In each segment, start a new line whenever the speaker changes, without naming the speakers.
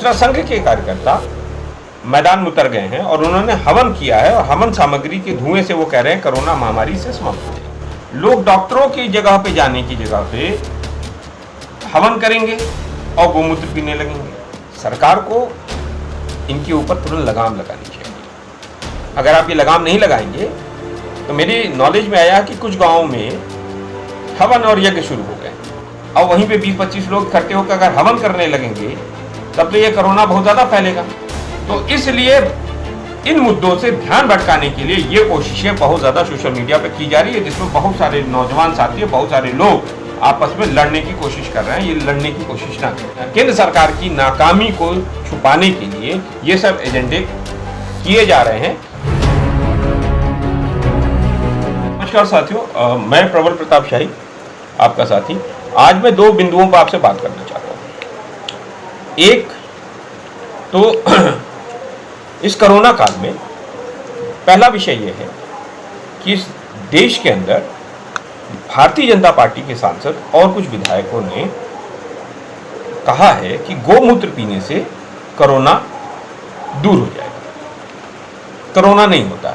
दूसरा संघ के कार्यकर्ता मैदान में उतर गए हैं और उन्होंने हवन किया है और हवन सामग्री के धुएं से वो कह रहे हैं कोरोना महामारी से समाप्त हो जाए। लोग डॉक्टरों की जगह पे जाने की जगह पे हवन करेंगे और गोमूत्र पीने लगेंगे। सरकार को इनके ऊपर तुरंत लगाम लगानी चाहिए। अगर आप ये लगाम नहीं लगाएंगे तो मेरी नॉलेज में आया कि कुछ गाँवों में हवन और यज्ञ शुरू हो गए और वहीं पे 20-25 लोग इकट्ठे होकर अगर हवन करने लगेंगे तब तो ये कोरोना बहुत ज़्यादा फैलेगा। तो इसलिए इन मुद्दों से ध्यान भटकाने के लिए ये कोशिशें बहुत ज़्यादा सोशल मीडिया पर की जा रही है, जिसमें बहुत सारे नौजवान साथी, बहुत सारे लोग आपस में लड़ने की कोशिश कर रहे हैं। ये लड़ने की कोशिश ना करें। केंद्र सरकार की नाकामी को छुपाने के लिए ये सब एजेंडे किए जा रहे हैं। नमस्कार साथियों, मैं प्रबल प्रताप शाही आपका साथी। आज मैं दो बिंदुओं पर आपसे बात करना चाहता हूँ। एक तो इस कोरोना काल में पहला विषय यह है कि इस देश के अंदर भारतीय जनता पार्टी के सांसद और कुछ विधायकों ने कहा है कि गोमूत्र पीने से कोरोना दूर हो जाएगा। कोरोना नहीं होता,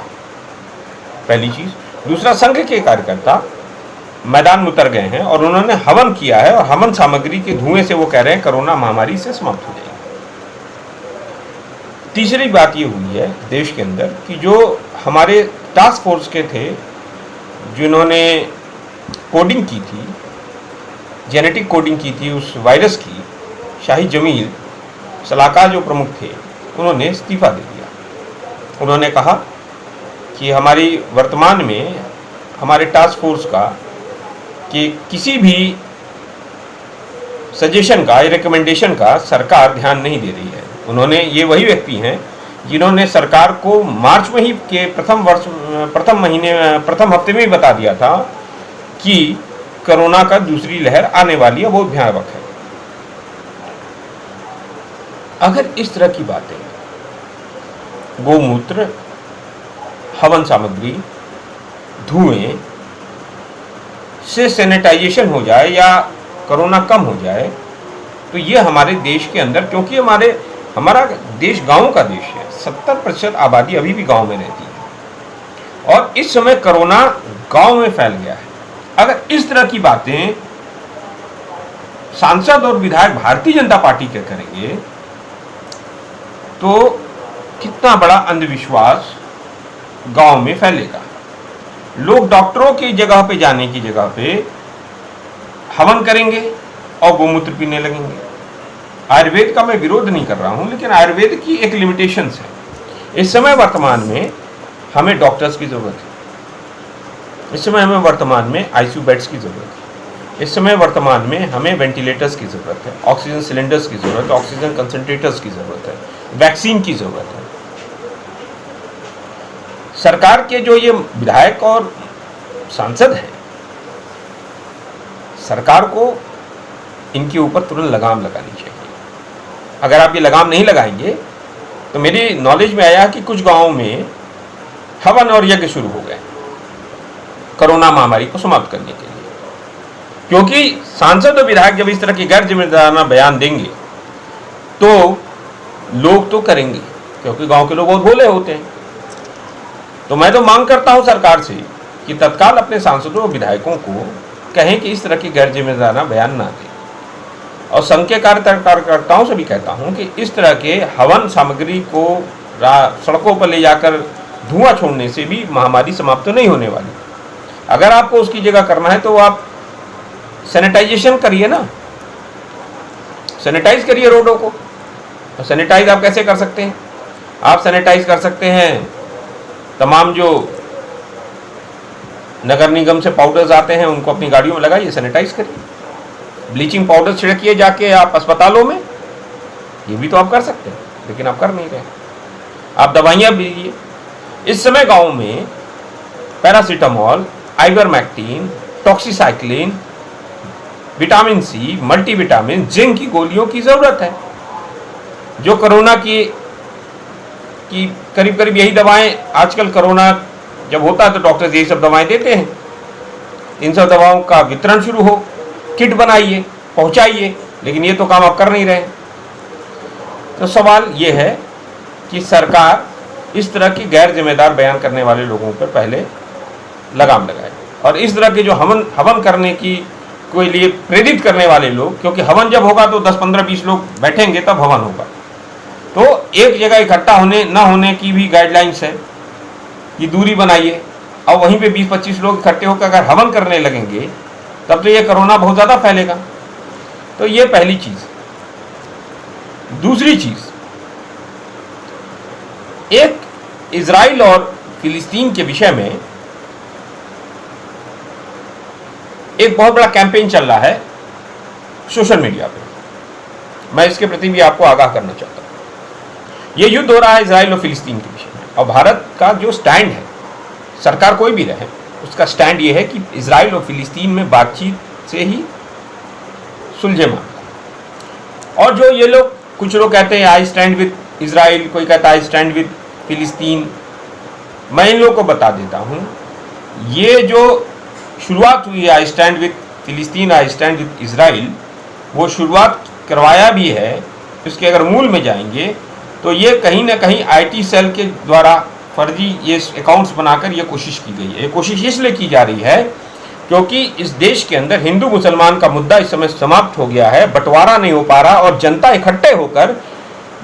पहली चीज। दूसरा, संघ के कार्यकर्ता मैदान में उतर गए हैं और उन्होंने हवन किया है और हवन सामग्री के धुएं से वो कह रहे हैं कोरोना महामारी से समाप्त हो जाएगी। तीसरी बात ये हुई है देश के अंदर कि जो हमारे टास्क फोर्स के थे जिन्होंने कोडिंग की थी, जेनेटिक कोडिंग की थी उस वायरस की, शाहिद जमील सलाहकार जो प्रमुख थे, उन्होंने इस्तीफा दे दिया। उन्होंने कहा कि हमारी वर्तमान में हमारे टास्क फोर्स का कि किसी भी सजेशन का या रिकमेंडेशन का सरकार ध्यान नहीं दे रही है। उन्होंने, ये वही व्यक्ति हैं जिन्होंने सरकार को मार्च में ही के प्रथम हफ्ते में ही बता दिया था कि कोरोना का दूसरी लहर आने वाली है, बहुत भयावह है। अगर इस तरह की बातें, गोमूत्र, हवन सामग्री, धुएं से सैनिटाइजेशन हो जाए या कोरोना कम हो जाए तो ये हमारे देश के अंदर, क्योंकि हमारा देश गांवों का देश है, 70% आबादी अभी भी गांव में रहती है और इस समय कोरोना गांव में फैल गया है। अगर इस तरह की बातें सांसद और विधायक भारतीय जनता पार्टी के करेंगे तो कितना बड़ा अंधविश्वास गांव में फैलेगा। लोग डॉक्टरों की जगह पे जाने की जगह पे हवन करेंगे और गोमूत्र पीने लगेंगे। आयुर्वेद का मैं विरोध नहीं कर रहा हूं, लेकिन आयुर्वेद की एक लिमिटेशंस है। इस समय वर्तमान में हमें डॉक्टर्स की ज़रूरत है। इस समय हमें वर्तमान में आईसीयू बेड्स की ज़रूरत है। इस समय वर्तमान में हमें वेंटिलेटर्स की ज़रूरत है, ऑक्सीजन सिलेंडर्स की ज़रूरत है, ऑक्सीजन कंसंट्रेटर्स की ज़रूरत है, वैक्सीन की ज़रूरत है। सरकार के जो ये विधायक और सांसद हैं, सरकार को इनके ऊपर तुरंत लगाम लगानी चाहिए। अगर आप ये लगाम नहीं लगाएंगे तो मेरी नॉलेज में आया कि कुछ गांवों में हवन और यज्ञ शुरू हो गए कोरोना महामारी को समाप्त करने के लिए। क्योंकि सांसद और विधायक जब इस तरह की गैर जिम्मेदाराना बयान देंगे तो लोग तो करेंगे, क्योंकि गांव के लोग बहुत भोले होते हैं। तो मैं तो मांग करता हूं सरकार से कि तत्काल अपने सांसदों और विधायकों को कहें कि इस तरह की गैर जिम्मेदाराना बयान ना दें। और संघ के कार्यकर्ताओं से भी कहता हूं कि इस तरह के हवन सामग्री को सड़कों पर ले जाकर धुआं छोड़ने से भी महामारी समाप्त तो नहीं होने वाली। अगर आपको उसकी जगह करना है तो आप सैनिटाइजेशन करिए ना, सैनिटाइज करिए रोडों को। तो सैनिटाइज आप कैसे कर सकते हैं? आप सैनिटाइज कर सकते हैं तमाम जो नगर निगम से पाउडर्स आते हैं उनको अपनी गाड़ियों में लगाइए, सैनिटाइज करिए। ब्लीचिंग पाउडर छिड़किए जाके आप अस्पतालों में, ये भी तो आप कर सकते हैं, लेकिन आप कर नहीं रहे। आप दवाइयाँ दीजिए। इस समय गाँव में paracetamol, ivermectin, doxycycline, vitamin C, multivitamin, zinc की गोलियों की ज़रूरत है। जो कोरोना की करीब करीब यही दवाएं, आजकल कोरोना जब होता है तो डॉक्टर्स यही सब दवाएं देते हैं। इन सब दवाओं का वितरण शुरू हो, किट बनाइए, पहुंचाइए, लेकिन ये तो काम आप कर नहीं रहे। तो सवाल ये है कि सरकार इस तरह की गैर जिम्मेदार बयान करने वाले लोगों पर पहले लगाम लगाए, और इस तरह के जो हवन करने की कोई लिए प्रेरित करने वाले लोग, क्योंकि हवन जब होगा तो 10, 15, 20 लोग बैठेंगे तब हवन होगा, तो एक जगह इकट्ठा होने ना होने की भी गाइडलाइंस है कि दूरी बनाइए, और वहीं पे 20-25 लोग इकट्ठे होकर अगर हवन करने लगेंगे तब तो ये कोरोना बहुत ज़्यादा फैलेगा। तो ये पहली चीज़। दूसरी चीज़, एक इजराइल और फिलिस्तीन के विषय में एक बहुत बड़ा कैंपेन चल रहा है सोशल मीडिया पे, मैं इसके प्रति भी आपको आगाह करना चाहता हूँ। ये युद्ध हो रहा है इजराइल और फिलिस्तीन के विषय में, और भारत का जो स्टैंड है, सरकार कोई भी रहे, उसका स्टैंड ये है कि इजराइल और फिलिस्तीन में बातचीत से ही सुलझे मामला। और जो ये लोग, कुछ लोग कहते हैं आई स्टैंड विद इजराइल, कोई कहता है आई स्टैंड विद फिलिस्तीन, मैं इन लोगों को बता देता हूँ, ये जो शुरुआत हुई है आई स्टैंड विद फिलिस्तीन, आई स्टैंड विद इजराइल, वो शुरुआत करवाया भी है, इसके अगर मूल में जाएंगे तो ये कहीं ना कहीं आईटी सेल के द्वारा फर्जी ये अकाउंट्स बनाकर ये कोशिश की गई है। ये कोशिश इसलिए की जा रही है क्योंकि इस देश के अंदर हिंदू मुसलमान का मुद्दा इस समय समाप्त हो गया है, बंटवारा नहीं हो पा रहा, और जनता इकट्ठे होकर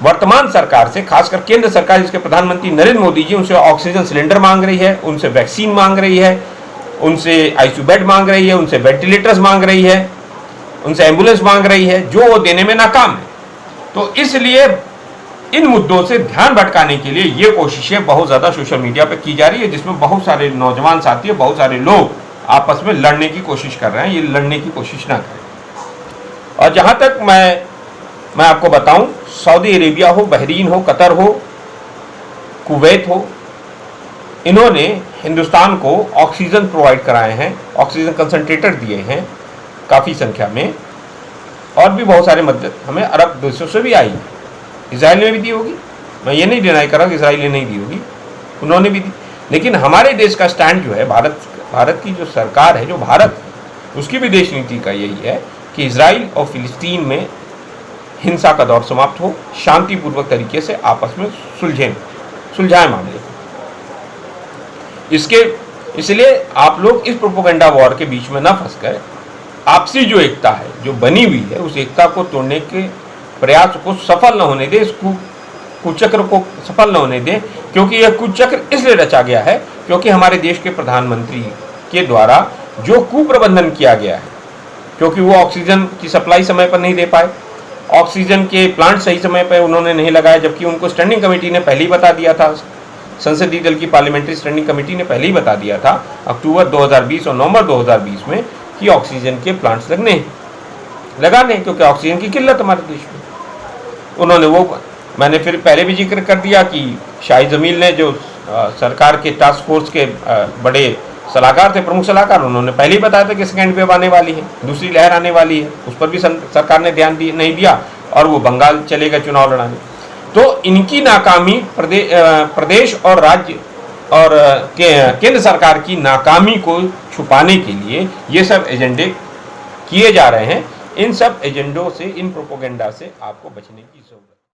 वर्तमान सरकार से, खासकर केंद्र सरकार जिसके प्रधानमंत्री नरेंद्र मोदी जी, उनसे ऑक्सीजन सिलेंडर मांग रही है, उनसे वैक्सीन मांग रही है, उनसे आईसीयू बेड मांग रही है, उनसे वेंटिलेटर्स मांग रही है, उनसे एम्बुलेंस मांग रही है, जो वो देने में नाकाम है। तो इसलिए इन मुद्दों से ध्यान भटकाने के लिए ये कोशिशें बहुत ज़्यादा सोशल मीडिया पर की जा रही है, जिसमें बहुत सारे नौजवान साथी, बहुत सारे लोग आपस में लड़ने की कोशिश कर रहे हैं। ये लड़ने की कोशिश ना करें। और जहाँ तक मैं आपको बताऊं, सऊदी अरेबिया हो, बहरीन हो, कतर हो, कुवैत हो, इन्होंने हिंदुस्तान को ऑक्सीजन प्रोवाइड कराए हैं, ऑक्सीजन कंसंट्रेटर दिए हैं काफ़ी संख्या में, और भी बहुत सारे मदद हमें अरब देशों से भी आई है। इजराइल ने भी दी होगी, मैं ये नहीं डिनाई कर रहा कि इजराइल ने नहीं दी होगी, उन्होंने भी दी। लेकिन हमारे देश का स्टैंड जो है, भारत की जो सरकार है, जो भारत, उसकी विदेश नीति का यही है कि इजराइल और फिलिस्तीन में हिंसा का दौर समाप्त हो, शांतिपूर्वक तरीके से आपस में सुलझाए मामले। इसलिए आप लोग इस प्रोपेगेंडा वॉर के बीच में ना फंसकर आपसी जो एकता है, जो बनी हुई है, उस एकता को तोड़ने के प्रयास को सफल न होने दे, इस कुचक्र को सफल न होने दे, क्योंकि यह कुचक्र इसलिए रचा गया है क्योंकि हमारे देश के प्रधानमंत्री के द्वारा जो कुप्रबंधन किया गया है, क्योंकि वो ऑक्सीजन की सप्लाई समय पर नहीं दे पाए, ऑक्सीजन के प्लांट सही समय पर उन्होंने नहीं लगाए, जबकि उनको स्टैंडिंग कमेटी ने पहले ही बता दिया था, संसदीय दल की पार्लियामेंट्री स्टैंडिंग कमेटी ने पहले ही बता दिया था अक्टूबर 2020 और नवंबर 2020 में कि ऑक्सीजन के प्लांट्स लगाने, क्योंकि ऑक्सीजन की किल्लत हमारे देश में। उन्होंने मैंने फिर पहले भी जिक्र कर दिया कि शाही जमील ने, जो सरकार के टास्क फोर्स के बड़े सलाहकार थे, प्रमुख सलाहकार, उन्होंने पहले ही बताया था कि सेकेंड वेव आने वाली है, दूसरी लहर आने वाली है, उस पर भी सरकार ने ध्यान नहीं दिया, और वो बंगाल चले गए चुनाव लड़ाने। तो इनकी नाकामी, प्रदेश और राज्य और केंद्र सरकार की नाकामी को छुपाने के लिए ये सब एजेंडे किए जा रहे हैं। इन सब एजेंडों से, इन प्रोपेगेंडा से आपको बचने की जरूरत है।